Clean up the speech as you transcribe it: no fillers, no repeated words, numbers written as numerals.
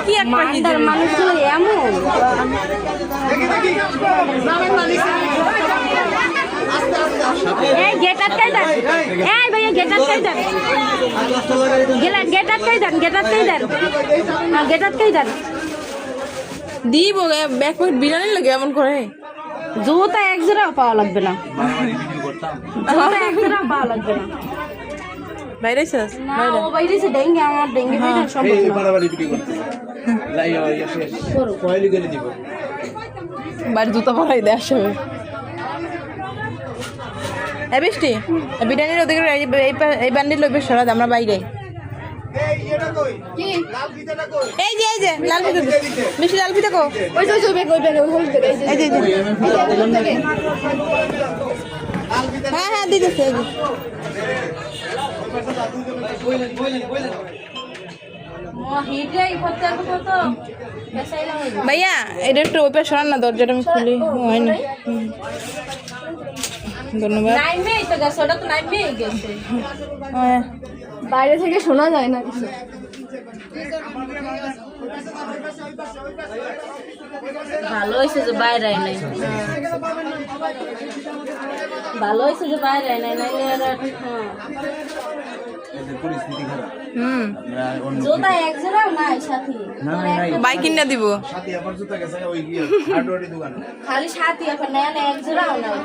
কি এক মান্ডার মানুষগুলো এমন এই গেট আটকাই দেন এই ভাইয়া গেট আটকাই দেন গেট আটকাই দেন গেট আটকাই দেন গেট আটকাই দেন দিব ব্যাক পকেট বিরিয়ানি লাগে এমন করে জুতা এক জোড়াও পাওয়া লাগবে না জুতা এক জোড়াও পাওয়া লাগবে না বাইরে শেষ না ও বাইরে সে ডেঙ্গে আমার ডেঙ্গে বাইরে সম্ভব না বাড়ি জুতা পরাই দেয় আসবে এই বৃষ্টি বিরিয়ানির ওদিকে এই বান্ডিল লইবে সরাদ আমরা বাইরে এই যে লাল ফিতা মিষ্টি লাল ফিতা কো ওই যে এই যে হ্যাঁ দিতেছে এই যে ভাইয়া এটা একটু ওই পাশে সরান না দরজাটা আমি খুলি হয় না ধন্যবাদ বাইরে থেকে শোনা যায় না কিছু ভালো হয়েছে যে বাইরে আয় নাই ভালো হয়েছে যে বাইরে আয় নাই নাইলে জুতা এক জোড়াও নাই সাথী বাইক কিনা দিব খালি সাথী এখন নেয় এক জোড়াও নাই